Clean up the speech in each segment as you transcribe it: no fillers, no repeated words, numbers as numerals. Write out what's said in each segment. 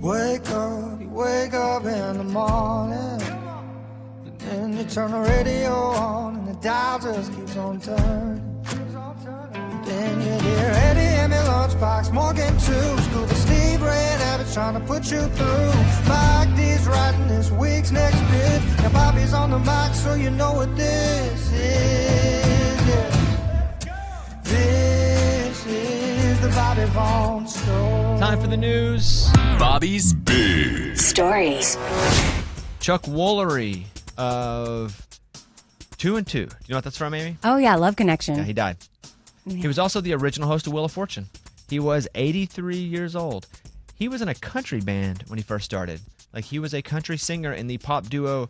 You wake up in the morning, and then you turn the radio on, and the dial just keeps on turning. Then you hear Eddie and me lunchbox, Morgan too. School to Steve Ray and Abbott's trying to put you through. Mike D's writing this week's next bit. Now Bobby's on the mic, so you know what this is. Yeah. This is the Bobby Vaughn Show. Time for the news. Bobby's Big Stories. Chuck Woolery of 2 and 2. Do you know what that's from, Amy? Oh, yeah, Love Connection. Yeah, he died. Yeah. He was also the original host of Wheel of Fortune. He was 83 years old. He was in a country band when he first started. Like, he was a country singer in the pop duo,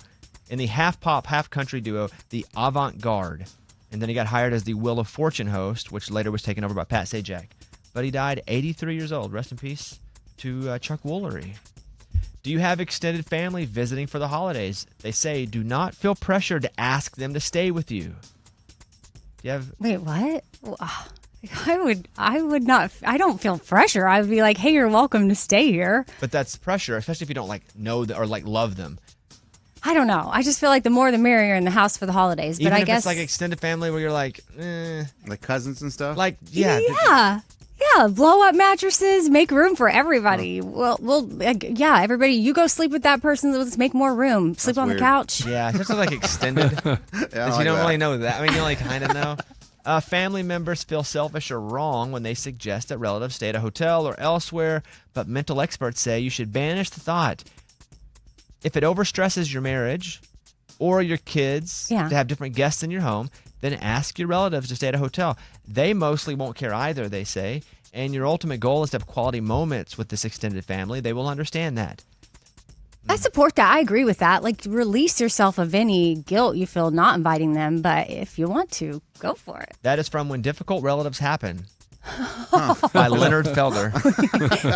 in the half pop, half country duo, the Avant Garde. And then he got hired as the Wheel of Fortune host, which later was taken over by Pat Sajak. But he died 83 years old. Rest in peace to Chuck Woolery. Do you have extended family visiting for the holidays? They say do not feel pressured to ask them to stay with you. Do you have? Wait, what? I would not. I don't feel pressure. I would be like, hey, you're welcome to stay here. But that's pressure, especially if you don't like know or like love them. I don't know. I just feel like the more the merrier in the house for the holidays. But Even I if guess it's like extended family where you're like, like cousins and stuff. Like Yeah, blow up mattresses, make room for everybody. Yeah, everybody, you go sleep with that person. Let's make more room. Sleep on the couch. Yeah, it's just like extended. Because you don't really know that. I mean, you only kind of know. Family members feel selfish or wrong when they suggest that relatives stay at a hotel or elsewhere, but mental experts say you should banish the thought. If it overstresses your marriage or your kids to have different guests in your home, then ask your relatives to stay at a hotel. They mostly won't care either, they say. And your ultimate goal is to have quality moments with this extended family. They will understand that. I support that. I agree with that. Like, release yourself of any guilt you feel not inviting them. But if you want to, go for it. That is from When Difficult Relatives Happen by Leonard Felder.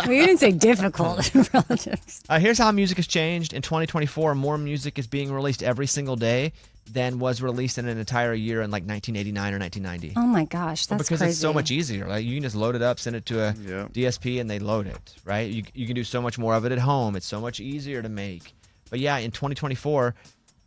Well, you didn't say difficult relatives. Here's how music has changed. In 2024, more music is being released every single day than was released in an entire year in like 1989 or 1990. Oh my gosh, that's because crazy. It's so much easier. Like, you can just load it up, send it to a DSP, and they load it, right? You can do so much more of it at home. It's so much easier to make. But yeah, in 2024,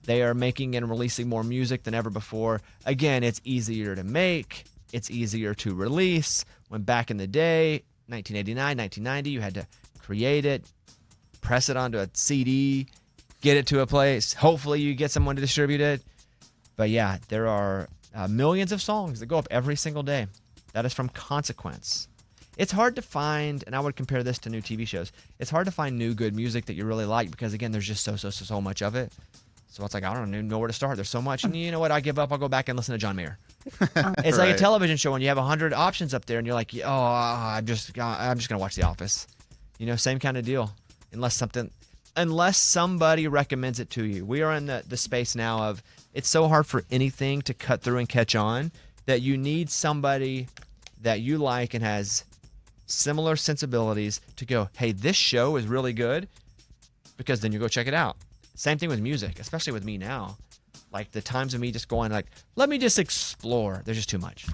they are making and releasing more music than ever before. Again, it's easier to make. It's easier to release. When back in the day, 1989, 1990, you had to create it, press it onto a CD, get it to a place. Hopefully you get someone to distribute it. But yeah, there are millions of songs that go up every single day. That is from Consequence. It's hard to find, and I would compare this to new TV shows. It's hard to find new good music that you really like because, again, there's just so much of it. So it's like, I don't even know where to start. There's so much. And you know what? I give up. I'll go back and listen to John Mayer. It's like a television show when you have 100 options up there and you're like, oh, I'm just going to watch The Office. You know, same kind of deal. Unless somebody recommends it to you. We are in the space now of it's so hard for anything to cut through and catch on that you need somebody that you like and has similar sensibilities to go, hey, this show is really good, because then you go check it out. Same thing with music, especially with me now. Like the times of me just going like, let me just explore. There's just too much.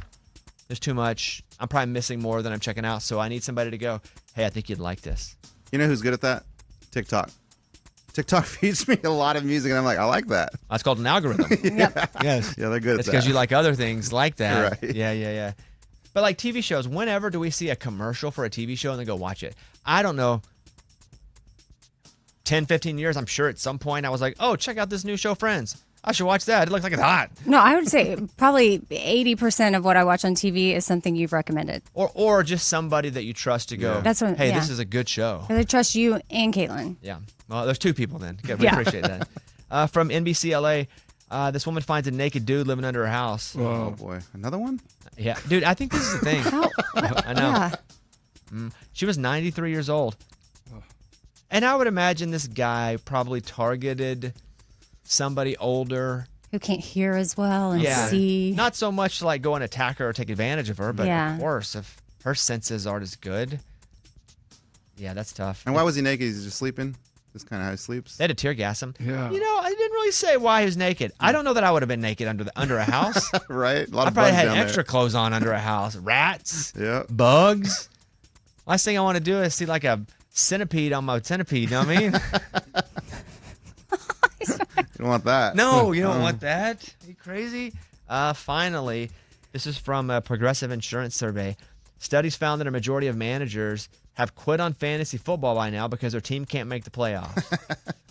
There's too much. I'm probably missing more than I'm checking out. So I need somebody to go, hey, I think you'd like this. You know who's good at that? TikTok. TikTok feeds me a lot of music, and I'm like, I like that. That's called an algorithm. Yep. Yes. Yeah, they're good at that. It's because you like other things like that. Right. Yeah. But like TV shows, whenever do we see a commercial for a TV show and then go watch it? I don't know. 10, 15 years, I'm sure at some point I was like, oh, check out this new show, Friends. I should watch that. It looks like it's hot. No, I would say probably 80% of what I watch on TV is something you've recommended. Or just somebody that you trust to go, That's what, hey, this is a good show. I trust you and Caitlin. Yeah. Well, there's two people then. Okay, we appreciate that. From NBC LA, this woman finds a naked dude living under her house. Oh, boy. Another one? Yeah. Dude, I think this is the thing. I know. Yeah. She was 93 years old. And I would imagine this guy probably targeted somebody older. Who can't hear as well and see. Not so much like go and attack her or take advantage of her, but Yeah. of course, if her senses aren't as good, yeah, that's tough. And why was he naked? He's just sleeping? That's kind of how he sleeps? They had to tear gas him. Yeah. You know, I didn't really say why he was naked. I don't know that I would have been naked under a house. Right? A lot I of probably bugs had down extra clothes on under a house. Rats, there. Yeah. bugs. Last thing I want to do is see like a centipede on my centipede. You know what I mean? You don't want that. No, you don't want that. Are you crazy? Finally, this is from a Progressive Insurance survey. Studies found that a majority of managers have quit on fantasy football by now because their team can't make the playoffs.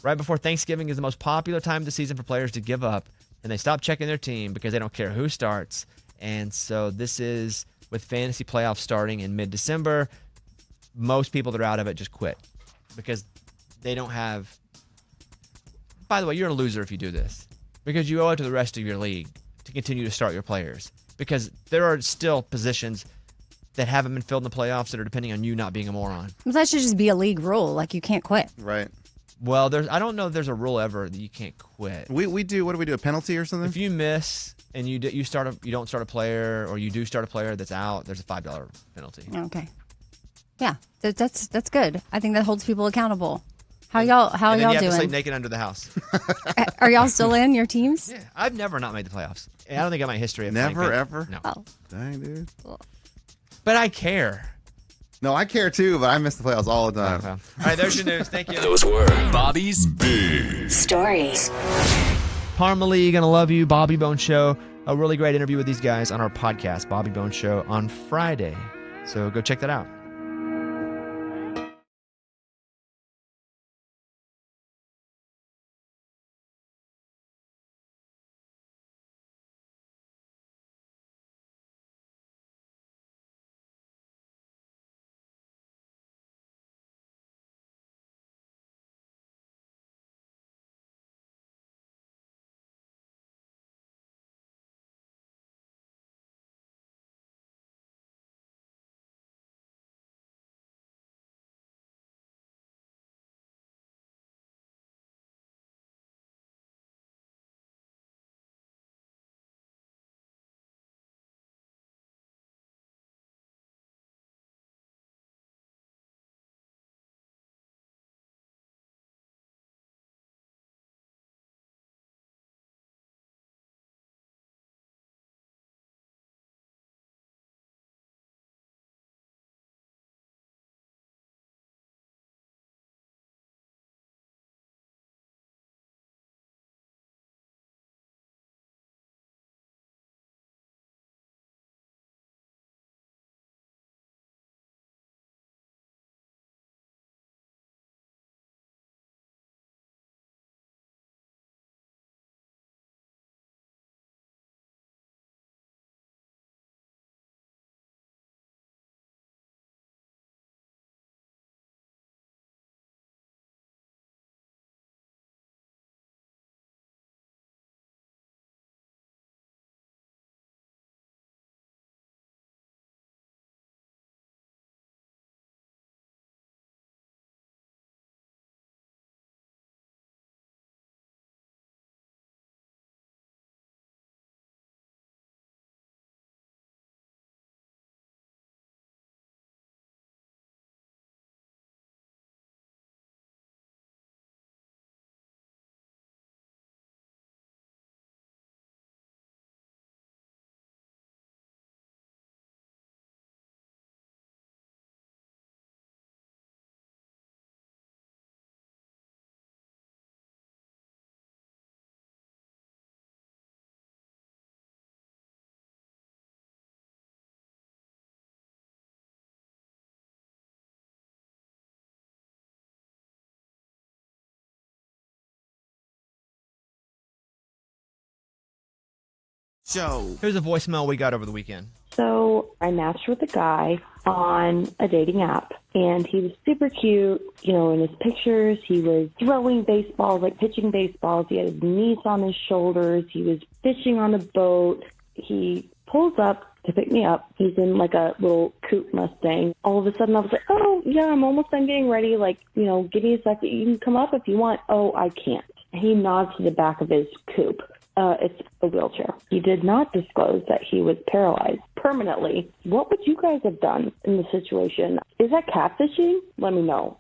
Right before Thanksgiving is the most popular time of the season for players to give up, and they stop checking their team because they don't care who starts. And so this is with fantasy playoffs starting in mid-December. Most people that are out of it just quit because they don't have. By the way, you're a loser if you do this because you owe it to the rest of your league to continue to start your players because there are still positions that haven't been filled in the playoffs that are depending on you not being a moron. Well, that should just be a league rule. Like, you can't quit. Right. Well, I don't know if there's a rule ever that you can't quit. We do. What do we do? A penalty or something? If you miss and you don't start a player, or you do start a player that's out, there's a $5 penalty. Okay. Yeah, that's good. I think that holds people accountable. How y'all and then you have doing? to sleep naked under the house. Are y'all still in your teams? Yeah, I've never not made the playoffs. And I don't think I have my history of Never, ever? No. Oh. Dang, dude. But I care. No, I care too, but I miss the playoffs all the time. Okay. All right, there's your news. Thank you. Those were Bobby's Big Stories. Parmalee, Gonna Love You, Bobby Bones Show. A really great interview with these guys on our podcast, Bobby Bones Show, on Friday. So go check that out. Here's a voicemail we got over the weekend. So I matched with a guy on a dating app, and he was super cute. You know, in his pictures, he was throwing baseballs, like pitching baseballs. He had his knees on his shoulders. He was fishing on a boat. He pulls up to pick me up. He's in like a little coupe Mustang. All of a sudden, I was like, oh, yeah, I'm almost done getting ready. Like, you know, give me a second. You can come up if you want. Oh, I can't. He nods to the back of his coupe. It's a wheelchair. He did not disclose that he was paralyzed permanently. What would you guys have done in the situation? Is that catfishing? Let me know.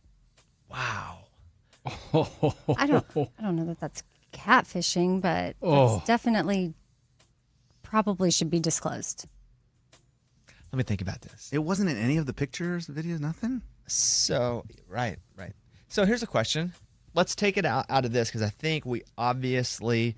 Wow. I don't know that that's catfishing, but it's definitely probably should be disclosed. Let me think about this. It wasn't in any of the pictures, videos, nothing? So, right. So here's a question. Let's take it out of this because I think we obviously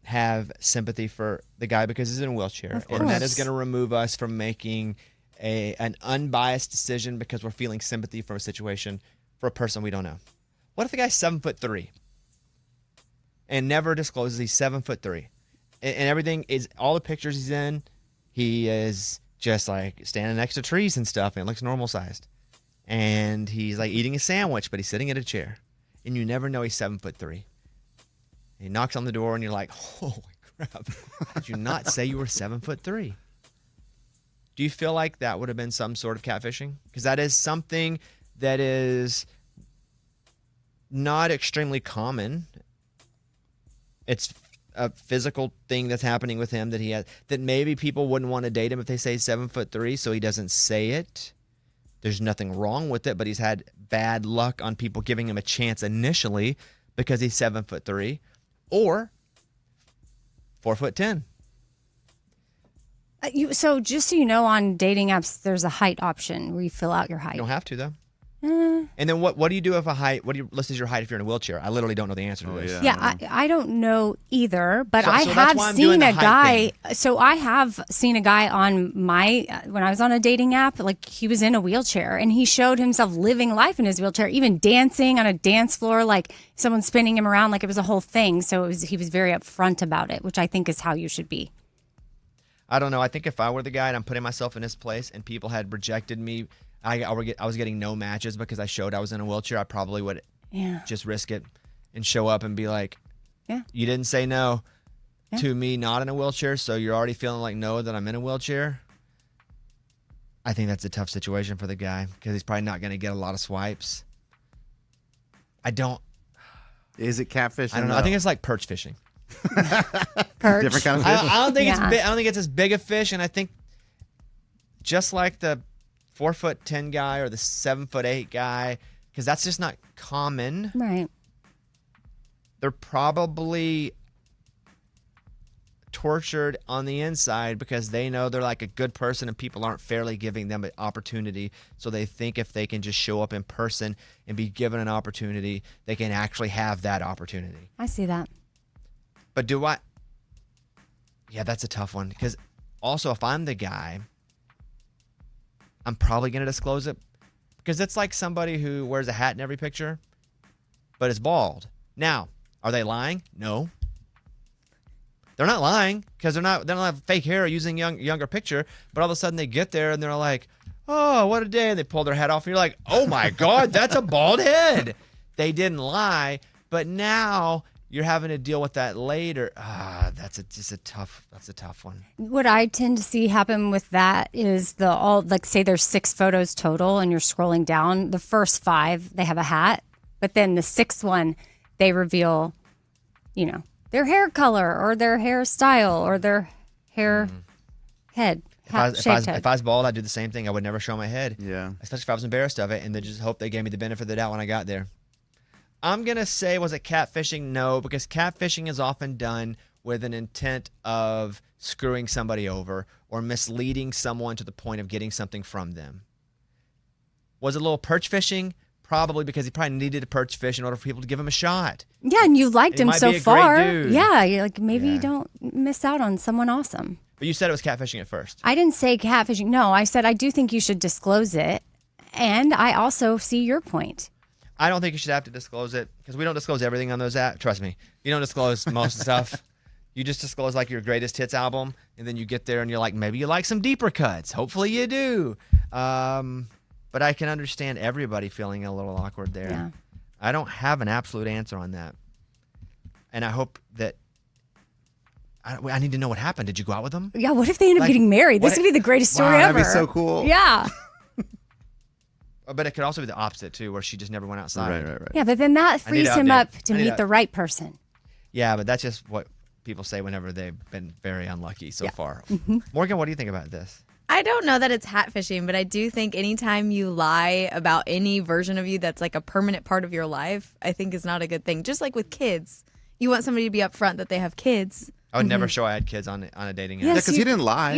have sympathy for the guy because he's in a wheelchair. And that is going to remove us from making an unbiased decision because we're feeling sympathy for a situation for a person we don't know. What if the guy's 7'3" and never discloses he's 7'3"? And everything is, all the pictures he's in, he is just like standing next to trees and stuff and it looks normal sized. And he's like eating a sandwich, but he's sitting in a chair. And you never know he's 7'3". He knocks on the door and you're like, holy crap, did you not say you were 7'3"? Do you feel like that would have been some sort of catfishing? Because that is something that is not extremely common. It's a physical thing that's happening with him that he has, that maybe people wouldn't want to date him if they say 7'3", so he doesn't say it. There's nothing wrong with it, but he's had bad luck on people giving him a chance initially because he's 7'3", or 4'10". So just so you know, on dating apps, there's a height option where you fill out your height. You don't have to though. And then what do you do if what do you list as your height if you're in a wheelchair? I literally don't know the answer to this. Yeah, I don't know either, but I have seen a guy. So I have seen a guy on when I was on a dating app, like he was in a wheelchair and he showed himself living life in his wheelchair, even dancing on a dance floor, like someone spinning him around, like it was a whole thing. So he was very upfront about it, which I think is how you should be. I don't know. I think if I were the guy and I'm putting myself in his place and people had rejected me, I was getting no matches because I showed I was in a wheelchair, I probably would just risk it and show up and be like, you didn't say no to me not in a wheelchair, so you're already feeling like no that I'm in a wheelchair. I think that's a tough situation for the guy because he's probably not going to get a lot of swipes. Is it catfishing? I don't know. I think it's like perch fishing. Perch. Different kind of fish? I don't think I don't think it's as big a fish, and I think just like the 4'10" guy or the 7'8" guy, because that's just not common. Right. They're probably tortured on the inside because they know they're like a good person and people aren't fairly giving them an opportunity. So they think if they can just show up in person and be given an opportunity, they can actually have that opportunity. I see that. But do I? Yeah, that's a tough one because also if I'm the guy, I'm probably going to disclose it because it's like somebody who wears a hat in every picture, but is bald. Now, are they lying? No. They're not lying because they don't have fake hair or using younger picture, but all of a sudden they get there and they're like, oh, what a day. And they pull their head off and you're like, oh my God, that's a bald head. They didn't lie, but now you're having to deal with that later. That's a tough one. What I tend to see happen with that is say there's 6 photos total and you're scrolling down. The first 5, they have a hat, but then the 6th one, they reveal, their hair color or their hairstyle or their hair head. If I was bald, I'd do the same thing. I would never show my head. Yeah. Especially if I was embarrassed of it and then just hope they gave me the benefit of the doubt when I got there. I'm going to say, was it catfishing? No, because catfishing is often done with an intent of screwing somebody over or misleading someone to the point of getting something from them. Was it a little perch fishing? Probably, because he probably needed a perch fish in order for people to give him a shot. Yeah, and you liked him so far. Dude. Yeah, you're like, maybe you don't miss out on someone awesome. But you said it was catfishing at first. I didn't say catfishing. No, I said I do think you should disclose it. And I also see your point. I don't think you should have to disclose it because we don't disclose everything on those apps. Trust me. You don't disclose most stuff. You just disclose like your greatest hits album, and then you get there and you're like, maybe you like some deeper cuts. Hopefully you do. But I can understand everybody feeling a little awkward there. Yeah. I don't have an absolute answer on that. And I hope that I need to know what happened. Did you go out with them? Yeah, what if they end up getting married? This would be the greatest story ever. That'd be so cool. Yeah. But it could also be the opposite, too, where she just never went outside. Right. Yeah, but then that frees him up to meet the right person. Yeah, but that's just what people say whenever they've been very unlucky so far. Mm-hmm. Morgan, what do you think about this? I don't know that it's catfishing, but I do think anytime you lie about any version of you that's like a permanent part of your life, I think is not a good thing. Just like with kids. You want somebody to be upfront that they have kids. I would never show I had kids on a dating app. Yeah, because he didn't lie.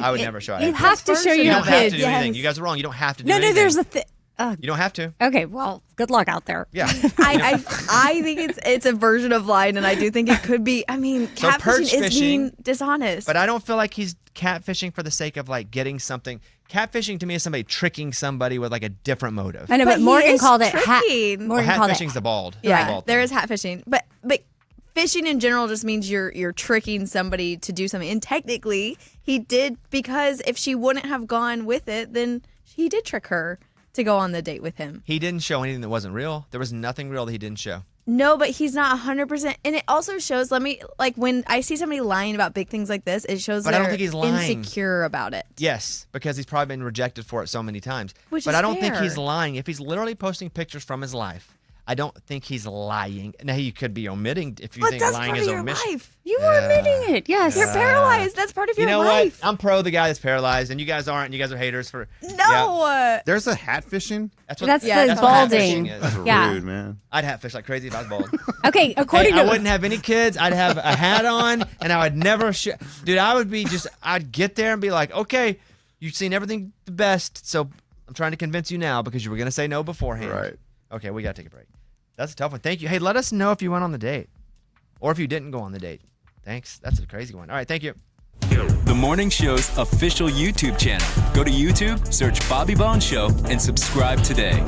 I would never show I had You kids. have to show You your don't have kids. to do anything. You guys are wrong. You don't have to do No, anything. there's a You don't have to. Okay, well, good luck out there. Yeah. I think it's a version of lying, and I do think it could be. I mean, So perch catfishing is fishing, being dishonest. But I don't feel like he's catfishing for the sake of like getting something. Catfishing to me is somebody tricking somebody with like a different motive. I know, but he Morgan is called it tricking. Well, Morgan called catfishing's it. the bald. Yeah, the bald there thing. is hat fishing, but fishing in general just means you're tricking somebody to do something. And technically, he did, because if she wouldn't have gone with it, then he did trick her to go on the date with him. He didn't show anything that wasn't real. There was nothing real that he didn't show. No, but he's not 100%. And it also shows, when I see somebody lying about big things like this, it shows But I they're don't think he's lying. insecure about it. Yes, because he's probably been rejected for it so many times. Which but is I don't think fair. he's lying. If he's literally posting pictures from his life, I don't think he's lying. Now, he could be omitting if you But think that's lying part is of your omission. life. You are admitting it. Yes. You're paralyzed. That's part of your You know life. what? I'm pro the guy that's paralyzed, and you guys aren't. And you guys are haters for. No. Yeah. There's a hat fishing. That's what. That's Yeah, the that's what balding. catfishing is. That's Yeah. rude, man. I'd hatfish like crazy if I was bald. Okay, according Hey, I to wouldn't have any kids. I'd have a hat on, and I would never. Dude, I would be just. I'd get there and be like, okay, you've seen everything the best, so I'm trying to convince you now because you were gonna say no beforehand. Right. Okay, we gotta take a break. That's a tough one. Thank you. Hey, let us know if you went on the date, or if you didn't go on the date. Thanks. That's a crazy one. All right, thank you. The morning show's official YouTube channel. Go to YouTube, search Bobby Bones Show, and subscribe today.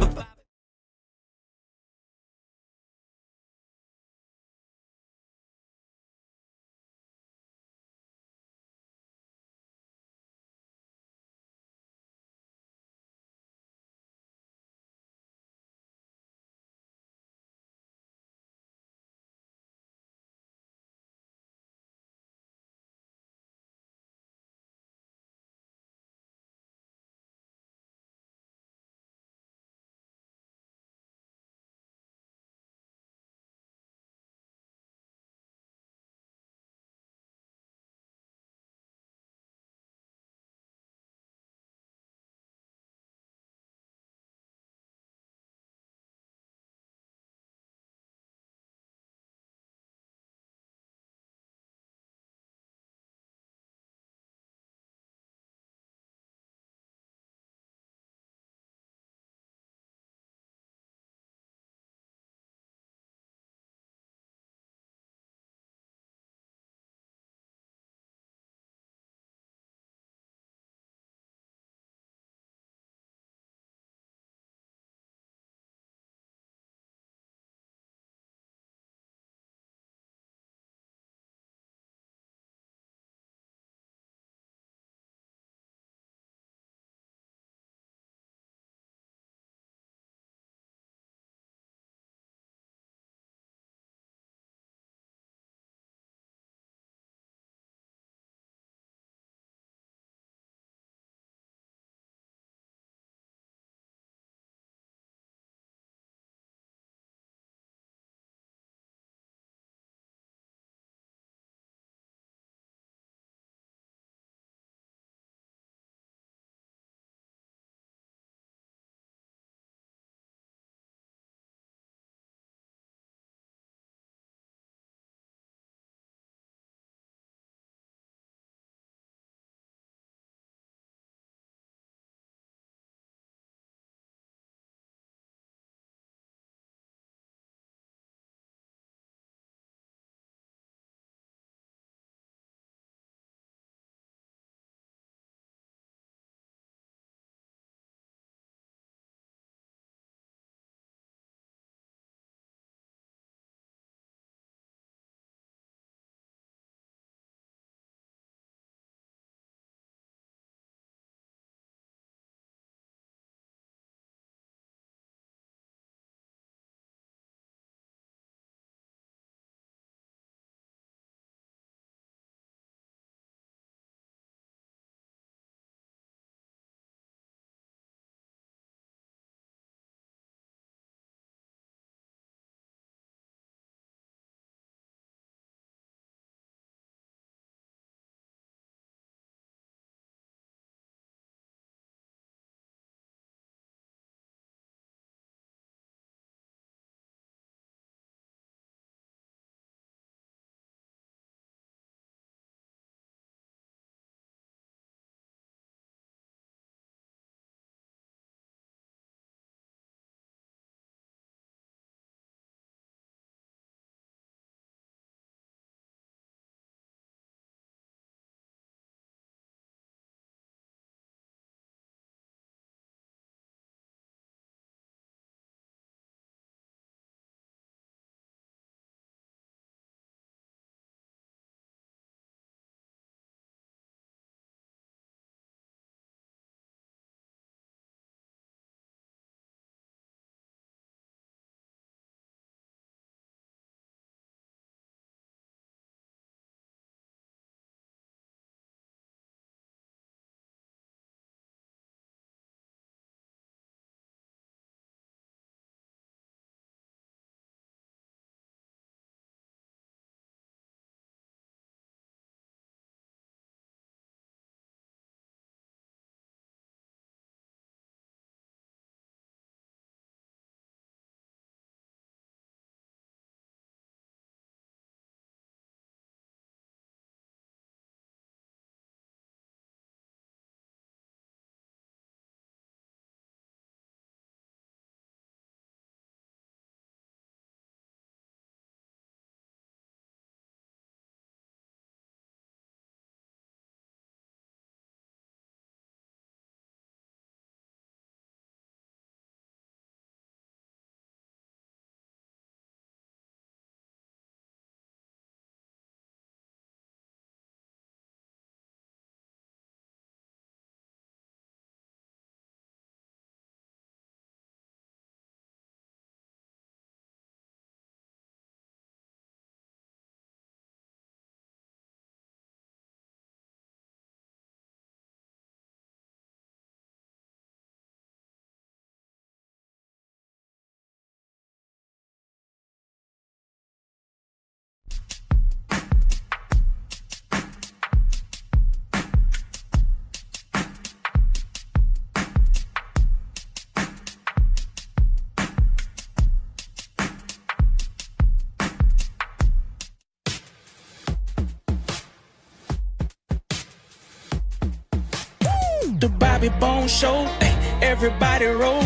Bobby Bone Show. Ay, everybody roll.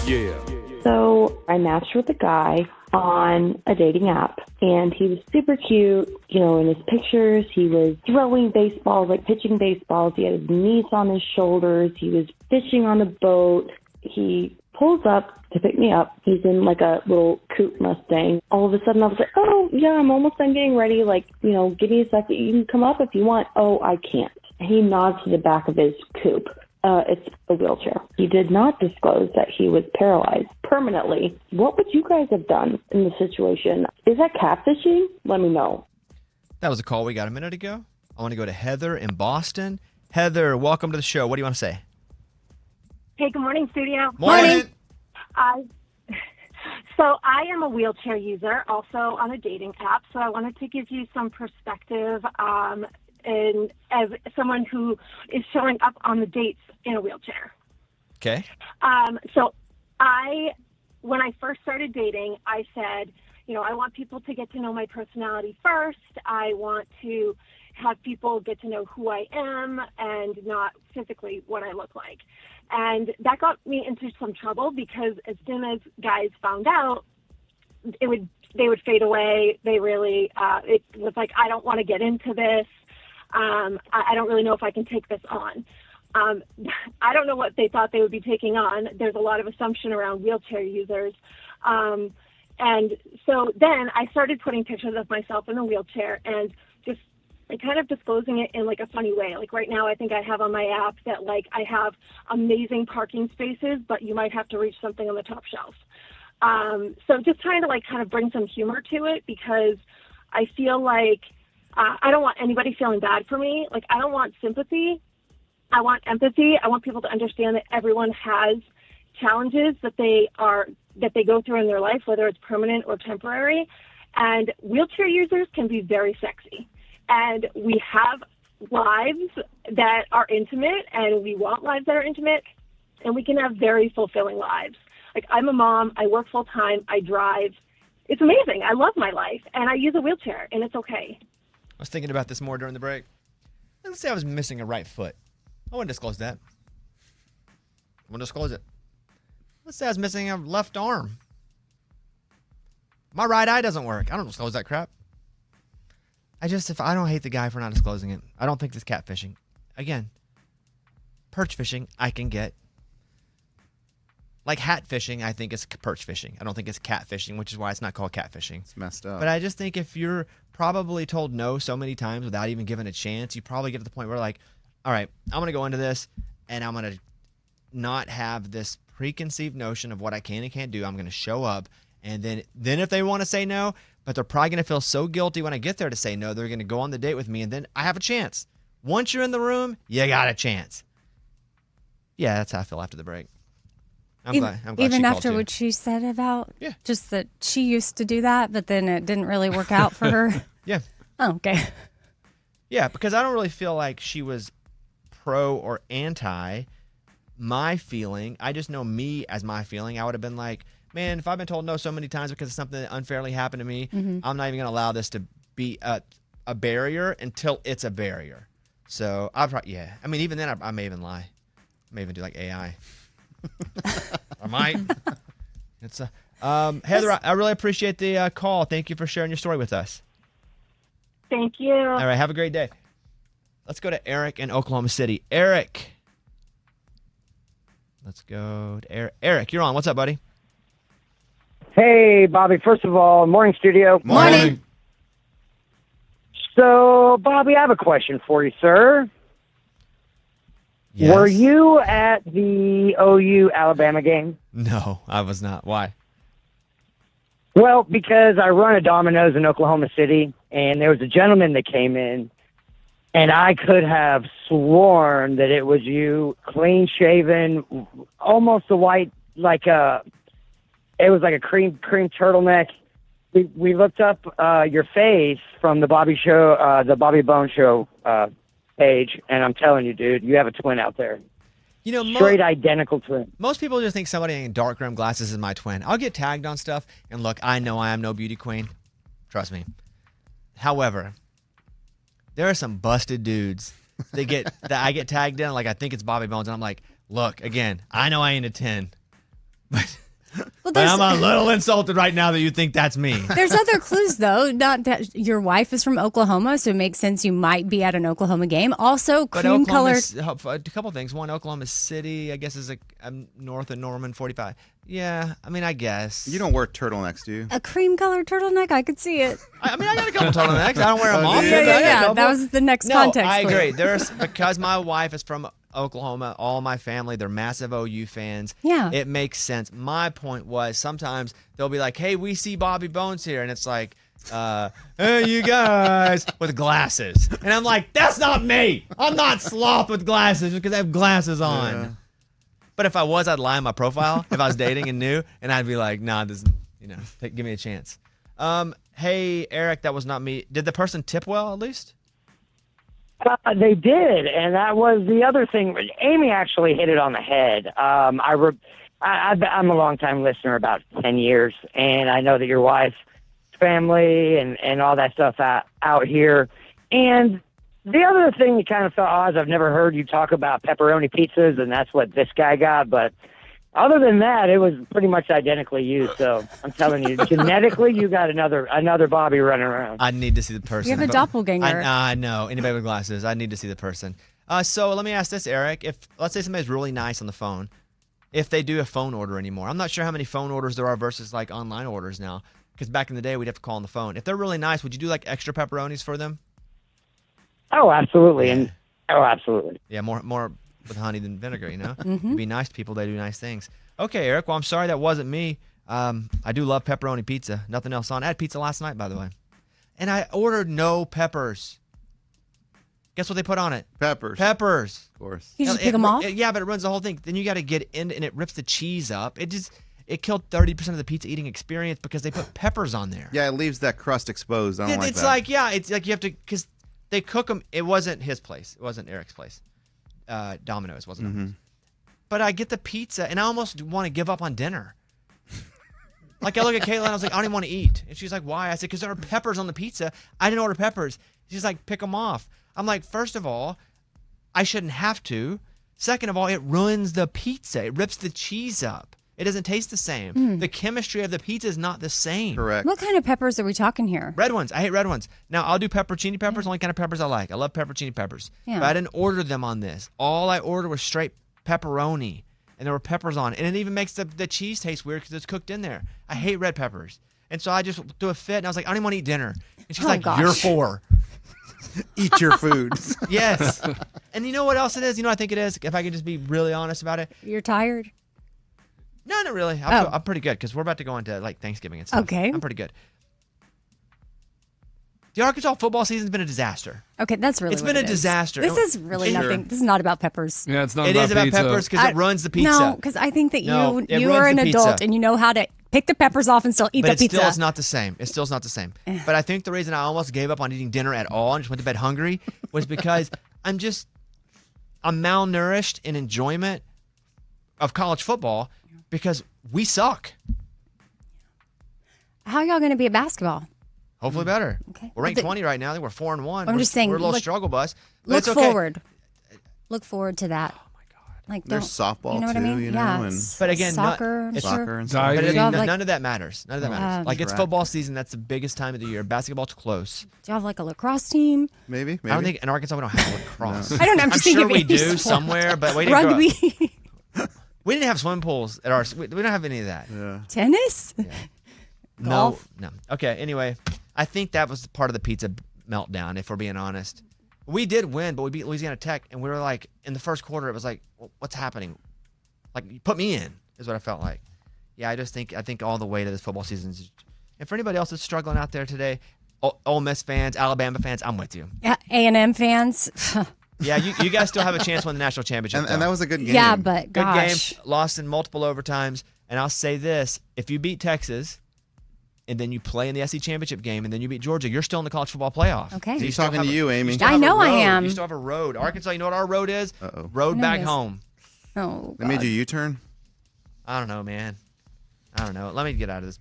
Yeah. So I matched with a guy on a dating app, and he was super cute. You know, in his pictures, he was throwing baseballs, like pitching baseballs. He had his knees on his shoulders. He was fishing on a boat. He pulls up to pick me up. He's in like a little coupe Mustang. All of a sudden, I was like, oh, yeah, I'm almost done getting ready. Like, you know, give me a second. You can come up if you want. Oh, I can't. He nods to the back of his coupe. It's a wheelchair. He did not disclose that he was paralyzed permanently. What would you guys have done in the situation? Is that catfishing? Let me know. That was a call we got a minute ago. I want to go to Heather in Boston. Heather, welcome to the show. What do you want to say? Hey, good morning, studio. Morning. So I am a wheelchair user, also on a dating app. So I wanted to give you some perspective and as someone who is showing up on the dates in a wheelchair. Okay. So when I first started dating, I said, you know, I want people to get to know my personality first. I want to have people get to know who I am and not physically what I look like. And that got me into some trouble because as soon as guys found out, they would fade away. They really, it was like, I don't want to get into this. I don't really know if I can take this on. I don't know what they thought they would be taking on. There's a lot of assumption around wheelchair users. And so then I started putting pictures of myself in a wheelchair and just kind of disclosing it in like a funny way. Like right now, I think I have on my app that like I have amazing parking spaces, but you might have to reach something on the top shelf. So just trying to like kind of bring some humor to it because I feel like I don't want anybody feeling bad for me. Like I don't want sympathy. I want empathy. I want people to understand that everyone has challenges that they go through in their life, whether it's permanent or temporary. And wheelchair users can be very sexy. And we have lives that are intimate, and we want lives that are intimate, and we can have very fulfilling lives. Like I'm a mom, I work full time, I drive. It's amazing. I love my life, and I use a wheelchair, and it's okay. I was thinking about this more during the break. Let's say I was missing a right foot. I wouldn't disclose that. I wouldn't disclose it. Let's say I was missing a left arm. My right eye doesn't work. I don't disclose that crap. If I don't hate the guy for not disclosing it. I don't think it's catfishing. Again, perch fishing, I can get. Like hat fishing, I think it's perch fishing. I don't think it's catfishing, which is why it's not called catfishing. It's messed up. But I just think if you're probably told no so many times without even giving a chance, you probably get to the point where like, all right, I'm going to go into this and I'm going to not have this preconceived notion of what I can and can't do. I'm going to show up. And then if they want to say no, but they're probably going to feel so guilty when I get there to say no, they're going to go on the date with me, and then I have a chance. Once you're in the room, you got a chance. Yeah, that's how I feel after the break. I'm glad even she after called what she said about just that she used to do that, but then it didn't really work out for her. Yeah. Oh, okay. Yeah, because I don't really feel like she was pro or anti my feeling. I just know me as my feeling. I would have been like, man, if I've been told no so many times because of something that unfairly happened to me, I'm not even going to allow this to be a barrier until it's a barrier. So I'll probably, I mean, even then I may even lie. I may even do like AI. I might. It's Heather, I really appreciate the call. Thank you for sharing your story with us. Thank you. All right, have a great day. Let's go to Eric in Oklahoma City. Eric. Let's go to Eric. Eric, you're on. What's up, buddy? Hey, Bobby. First of all, morning, studio. Morning. So, Bobby, I have a question for you, sir. Yes. Were you at the OU Alabama game? No, I was not. Why? Well, because I run a Domino's in Oklahoma City, and there was a gentleman that came in, and I could have sworn that it was you, clean-shaven, almost a white, like a... It was like a cream turtleneck. We looked up your face from the Bobby Bone Show page, and I'm telling you, dude, you have a twin out there. You know, straight identical twin. Most people just think somebody in dark rim glasses is my twin. I'll get tagged on stuff, and look, I know I am no beauty queen. Trust me. However, there are some busted dudes that I get tagged in, like I think it's Bobby Bones, and I'm like, Look, again, I know I ain't a 10, but Well, I'm a little insulted right now that you think that's me. There's other clues, though. Not that your wife is from Oklahoma, so it makes sense you might be at an Oklahoma game. Also, cream colored. A couple things. One, Oklahoma City, I guess, is north of Norman, 45. Yeah, I mean, I guess. You don't wear turtlenecks, do you? A cream colored turtleneck, I could see it. I mean, I got a couple turtlenecks. I don't wear them often. Yeah. That was the next context. I agree. Because my wife is from Oklahoma, all my family, they're massive OU fans. Yeah. It makes sense. My point was sometimes they'll be like, hey, we see Bobby Bones here. And it's like, hey, you guys with glasses. And I'm like, that's not me. I'm not sloth with glasses because I have glasses on. Yeah. But if I was, I'd lie in my profile if I was dating and knew. And I'd be like, nah, this, give me a chance. Hey, Eric, that was not me. Did the person tip well at least? They did, and that was the other thing. Amy actually hit it on the head. I'm a longtime listener, about 10 years, and I know that your wife's family and all that stuff out here. And the other thing that kind of felt odd is I've never heard you talk about pepperoni pizzas, and that's what this guy got. But other than that, it was pretty much identically used. So I'm telling you, genetically, you got another Bobby running around. I need to see the person. You have a doppelganger. I know. Anybody with glasses. I need to see the person. So let me ask this, Eric. If let's say somebody's really nice on the phone, if they do a phone order anymore, I'm not sure how many phone orders there are versus like online orders now. Because back in the day, we'd have to call on the phone. If they're really nice, would you do like extra pepperonis for them? Oh, absolutely. Absolutely. Yeah, more with honey than vinegar, You be nice to people, they do nice things. Okay, Eric, well, I'm sorry that wasn't me. I do love pepperoni pizza. Nothing else on. I had pizza last night, by the way. And I ordered no peppers. Guess what they put on it? Peppers. Of course. You just pick them off? Yeah, but it ruins the whole thing. Then you got to get in, and it rips the cheese up. It killed 30% of the pizza eating experience because they put peppers on there. Yeah, it leaves that crust exposed. I don't like that. It's like you have to, because they cook them. It wasn't his place. It wasn't Eric's place. Domino's wasn't. Mm-hmm. But I get the pizza, and I almost want to give up on dinner. Like, I look at Caitlin, and I was like, I don't even want to eat. And she's like, why? I said, because there are peppers on the pizza. I didn't order peppers. She's like, pick them off. I'm like, first of all, I shouldn't have to. Second of all, it ruins the pizza. It rips the cheese up. It doesn't taste the same. The chemistry of the pizza is not the same. Correct. What kind of peppers are we talking here? Red ones. I hate red ones. Now, I'll do pepperoni peppers, only kind of peppers I like. I love pepperoni peppers. Yeah. But I didn't order them on this. All I ordered was straight pepperoni, and there were peppers on it. And it even makes the cheese taste weird because it's cooked in there. I hate red peppers. And so I just threw a fit, and I was like, I don't even want to eat dinner. And she's like, you're 4. Eat your food. Yes. And you know what else it is? You know what I think it is? If I could just be really honest about it. You're tired? No, not really. I'm pretty good because we're about to go into like Thanksgiving and stuff. Okay. I'm pretty good. The Arkansas football season's been a disaster. Okay, that's really It's been a disaster. This is really nothing. This is not about peppers. Yeah, it's not It about is about pizza. peppers because it ruins the pizza. No, because I think that No, it you ruins are an the adult pizza. and you know how to pick the peppers off and still eat But the pizza. still is not the same. It still is not the same. But I think the reason I almost gave up on eating dinner at all and just went to bed hungry was because I'm malnourished in enjoyment of college football because we suck. How are y'all going to be at basketball? Hopefully better. Okay. We're ranked 20 right now. I think we're 4-1. I'm just saying, we're a little struggle bus. But Look it's okay. forward. Look forward to that. Oh my God. Like, There's softball you know what too, I mean? you know, Yeah. and But again, soccer, I'm soccer sure. and stuff. But Diving. none of that matters. None of that matters. Like, it's Track. football season. That's the biggest time of the year. Basketball's close. Do you have like a lacrosse team? Maybe. I don't think in Arkansas we don't have lacrosse. I don't know. I'm just sure thinking we of any do sport. somewhere, but we didn't grow up. Rugby, We didn't have swimming pools at our. We don't have any of that. Yeah. tennis. Golf? No. Okay. Anyway, I think that was part of the pizza meltdown. If we're being honest, we did win, but we beat Louisiana Tech, and we were like in the first quarter. It was like, what's happening? Like, put me in is what I felt like. Yeah, I think all the weight of this football season is. And for anybody else that's struggling out there today, Ole Miss fans, Alabama fans, I'm with you. A&M fans. Yeah, you guys still have a chance to win the national championship. And that was a good game. Yeah, but good gosh. game, lost in multiple overtimes. And I'll say this: if you beat Texas, and then you play in the SEC championship game, and then you beat Georgia, you're still in the college football playoff. Okay. He's talking to you, Amy. still I have a know I road. am. You still have a road. Arkansas, you know what our road is? Uh-oh. Road I know back it is. home. Oh, They made God. you U-turn? I don't know, man. I don't know. Let me get out of this.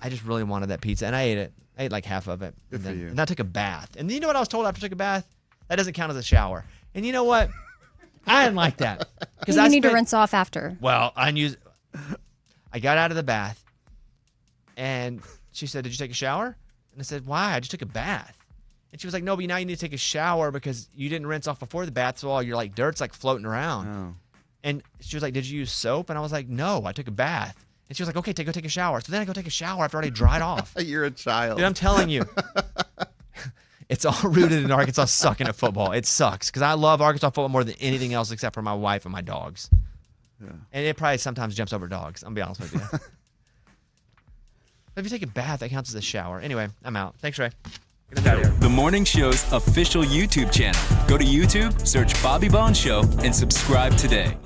I just really wanted that pizza, and I ate it. I ate like half of it. Good for you. And I took a bath. And you know what I was told after I took a bath? That doesn't count as a shower. And you know what? I didn't like that. Because you need to rinse off after. Well, I got out of the bath, and she said, "Did you take a shower?" And I said, "Why? I just took a bath." And she was like, "No, but now you need to take a shower because you didn't rinse off before the bath, so all your like dirt's like floating around." Oh. And she was like, "Did you use soap?" And I was like, "No, I took a bath." And she was like, "Okay, go take a shower." So then I go take a shower after I already dried off. You're a child. Dude, I'm telling you. It's all rooted in Arkansas sucking at football. It sucks because I love Arkansas football more than anything else except for my wife and my dogs. Yeah. And it probably sometimes jumps over dogs. I'm going to be honest with you. If you take a bath, that counts as a shower. Anyway, I'm out. Thanks, Ray. Get us out of here. The Morning Show's official YouTube channel. Go to YouTube, search Bobby Bones Show, and subscribe today.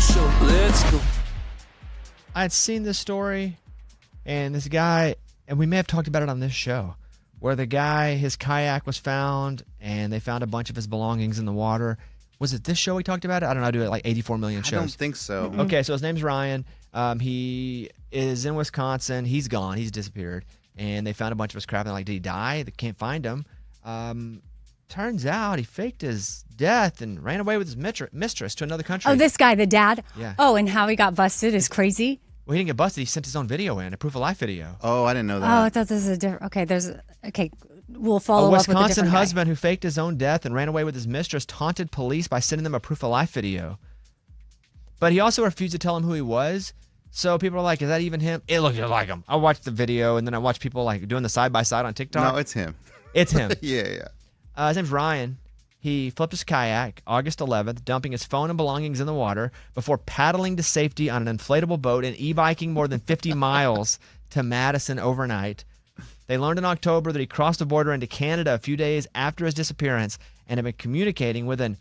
Show. Let's go. I had seen this story, and this guy, and we may have talked about it on this show, where the guy, his kayak was found, and they found a bunch of his belongings in the water. Was it this show we talked about it? I don't know. I do it like 84 million shows. I don't think so. Mm-hmm. Okay, so his name's Ryan. He is in Wisconsin. He's gone. He's disappeared. And they found a bunch of his crap. And they're like, did he die? They can't find him. Turns out he faked his death and ran away with his mistress to another country. Oh, this guy, the dad? Yeah. Oh, and how he got busted is crazy. Well, he didn't get busted. He sent his own video in, a proof of life video. Oh, I didn't know that. Oh, I thought this was a different. Okay, we'll follow up with a different Wisconsin guy. husband who faked his own death and ran away with his mistress taunted police by sending them a proof of life video. But he also refused to tell him who he was. So people are like, is that even him? It looks like him. I watched the video, and then I watched people like doing the side-by-side on TikTok. No, it's him. It's him. Yeah. His name's Ryan. He flipped his kayak August 11th, dumping his phone and belongings in the water before paddling to safety on an inflatable boat and e-biking more than 50 miles to Madison overnight. They learned in October that he crossed the border into Canada a few days after his disappearance and had been communicating with an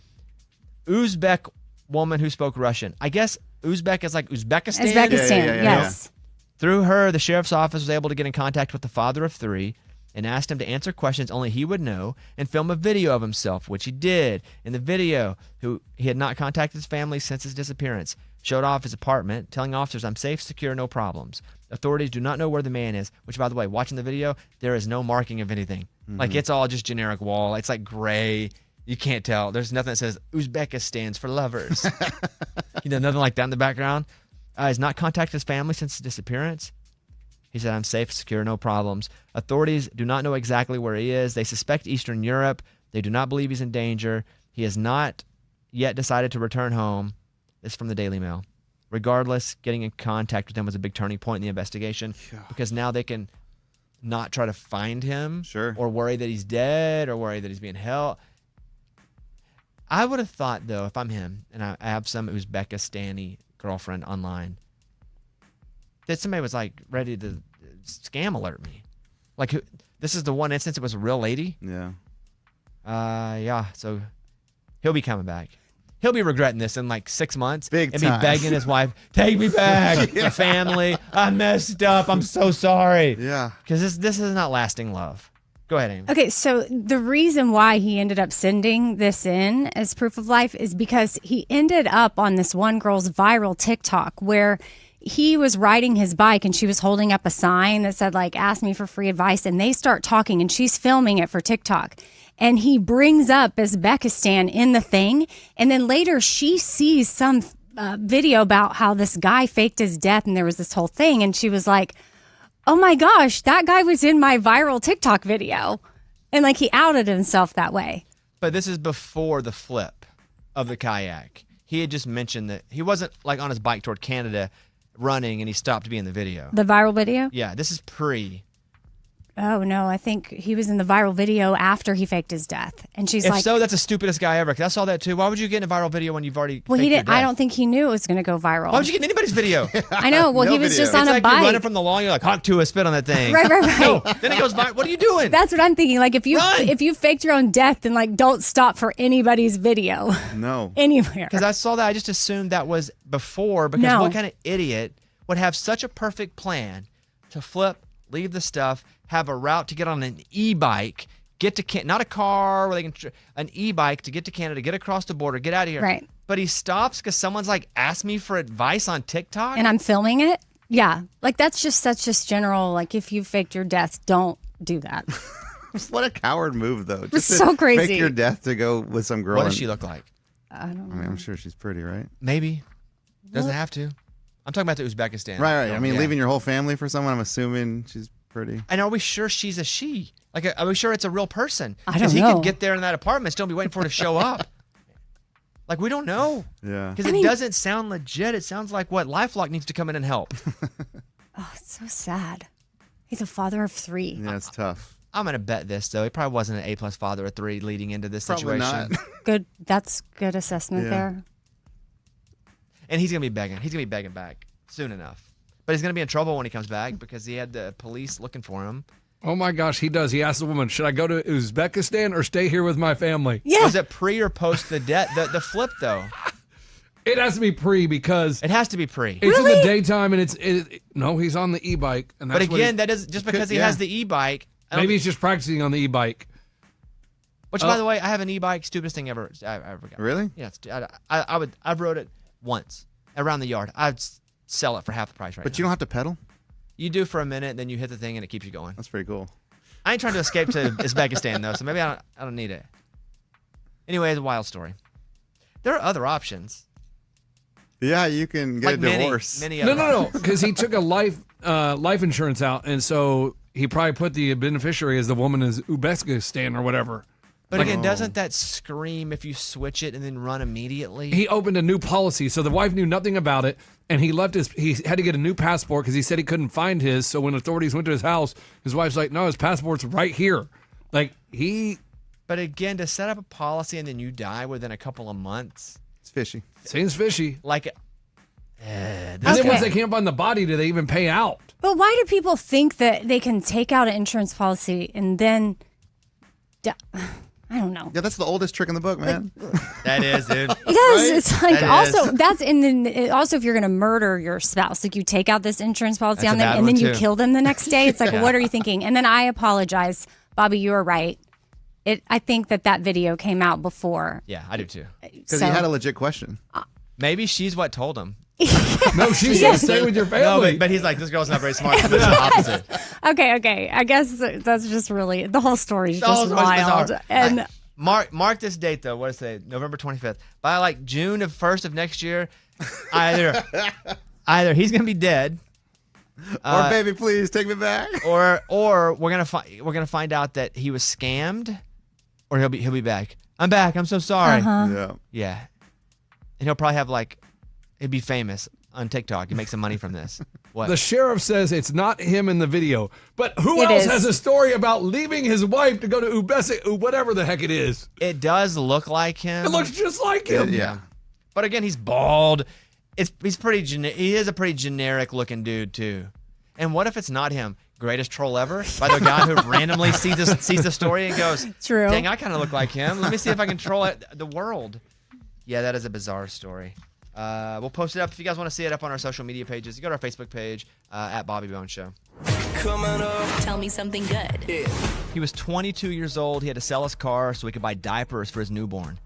Uzbek woman who spoke Russian. I guess Uzbek is like Uzbekistan? Uzbekistan, yes. Through her, the sheriff's office was able to get in contact with the father of 3 and asked him to answer questions only he would know and film a video of himself, which he did. In the video, he had not contacted his family since his disappearance, showed off his apartment, telling officers, I'm safe, secure, no problems. Authorities do not know where the man is, which, by the way, watching the video, there is no marking of anything. Mm-hmm. Like, it's all just generic wall. It's like gray. You can't tell. There's nothing that says Uzbekistan stands for lovers. Nothing like that in the background. He's not contacted his family since his disappearance. He said, I'm safe, secure, no problems. Authorities do not know exactly where he is. They suspect Eastern Europe. They do not believe he's in danger. He has not yet decided to return home. This is from the Daily Mail. Regardless, getting in contact with him was a big turning point in the investigation because now they can not try to find him or worry that he's dead or worry that he's being held. I would have thought, though, if I'm him and I have some Uzbekistani girlfriend online, that somebody was like ready to scam alert me. Like, this is the one instance it was a real lady. Yeah. So he'll be coming back. He'll be regretting this in like 6 months. Big and time. be begging his wife, take me back. My family, I messed up. I'm so sorry. Yeah. Because this is not lasting love. Go ahead, Amy. Okay, so the reason why he ended up sending this in as proof of life is because he ended up on this one girl's viral TikTok where he was riding his bike and she was holding up a sign that said, like, ask me for free advice. And they start talking and she's filming it for TikTok. And he brings up Uzbekistan in the thing. And then later she sees some video about how this guy faked his death and there was this whole thing. And she was like, oh my gosh, that guy was in my viral TikTok video. And like he outed himself that way. But this is before the flip of the kayak. He had just mentioned that he wasn't like on his bike toward Canada running and he stopped to be in the video. The viral video? Yeah, this is pre. Oh, no, I think he was in the viral video after he faked his death. And she's If like... so, that's the stupidest guy ever. 'Cause I saw that too. Why would you get in a viral video when you've already Well, faked he your didn't. death? I don't think he knew it was going to go viral. Why would you get in anybody's video? I know. Well, No he was video. just on It's a like bike. you're running from the law and you're like, honk to a spit on that thing. Right. No, then it goes by. What are you doing? That's what I'm thinking. Like if Run! you faked your own death, then like don't stop for anybody's video No. anywhere. Because I saw that. I just assumed that was before because No. what kind of idiot would have such a perfect plan to flip, leave the stuff, have a route to get on an e-bike, get to not a car where they can an e-bike to get to Canada, get across the border, get out of here. Right. But he stops because someone's like asked me for advice on TikTok. And I'm filming it. Yeah, like that's just general. Like if you faked your death, don't do that. What a coward move, though. It's so crazy. Fake your death to go with some girl. What does she look like? I don't know. I mean, I'm sure she's pretty, right? Maybe. Doesn't have to. I'm talking about the Uzbekistan. Right. I mean, Yeah. leaving your whole family for someone, I'm assuming she's pretty. And are we sure she's a she? Like, are we sure it's a real person? I don't Because he know. could get there in that apartment, still be waiting for her to show up. Like, we don't know. Yeah. Because it doesn't sound legit. It sounds like what LifeLock needs to come in and help. Oh, it's so sad. He's a father of 3. Yeah, it's tough. I'm going to bet this, though. He probably wasn't an A+ father of 3 leading into this Probably situation. not. Good. That's good assessment Yeah. there. And he's going to be begging. He's going to be begging back soon enough. But he's going to be in trouble when he comes back because he had the police looking for him. Oh my gosh, he does. He asked the woman, should I go to Uzbekistan or stay here with my family? Yeah. Was it pre or post the flip, though? It has to be pre because it has to be pre. It's in the daytime and no, he's on the e-bike. And that's but again, that is just because he has the e-bike. Maybe he's just practicing on the e-bike. Which, by the way, I have an e-bike. Stupidest thing ever I ever got. Really? Yeah. I rode it once around the yard. I'd sell it for half the price right now. But you don't have to pedal? You do for a minute, then you hit the thing and it keeps you going. That's pretty cool. I ain't trying to escape to Uzbekistan though, so maybe I don't need it. Anyway, it's a wild story. There are other options. Yeah, you can get a divorce. Many no, because he took a life insurance out, and so he probably put the beneficiary as the woman in Uzbekistan or whatever. But again, doesn't that scream if you switch it and then run immediately? He opened a new policy, so the wife knew nothing about it, and he had to get a new passport because he said he couldn't find his. So when authorities went to his house, his wife's like, "No, his passport's right here." But again, to set up a policy and then you die within a couple of months, it's fishy. Seems fishy. And then once they can't find the body, do they even pay out? But why do people think that they can take out an insurance policy and then? I don't know. Yeah, that's the oldest trick in the book, man. That is, dude. Because it's like also if you're going to murder your spouse, like you take out this insurance policy on them and then you kill them the next day. It's like, what are you thinking? And then I apologize, Bobby. You were right. I think that video came out before. Yeah, I do too. Because he had a legit question. Maybe she's what told him. No, she said stay with your family. No, but he's like, this girl's not very smart. So this is the opposite. Okay. I guess that's just really the whole story is just wild. And mark this date though. What is it? November 25th. By like June 1st of next year, either he's gonna be dead, or baby, please take me back, or we're gonna find out that he was scammed, or he'll be back. I'm back. I'm so sorry. Yeah, and he'll probably have he'd be famous on TikTok and make some money from this. What? The sheriff says it's not him in the video, but who else has a story about leaving his wife to go to Ubesi, whatever the heck it is? It does look like him. It looks just like him. Yeah. But again, he's bald. He's pretty. He is a pretty generic looking dude too. And what if it's not him? Greatest troll ever by the guy who randomly sees the story and goes, "True. Dang, I kind of look like him. Let me see if I can troll the world." Yeah, that is a bizarre story. We'll post it up if you guys want to see it up on our social media pages. You go to our Facebook page at Bobby Bones Show. Coming up. Tell me something good. He was 22 years old. He had to sell his car so he could buy diapers for his newborn.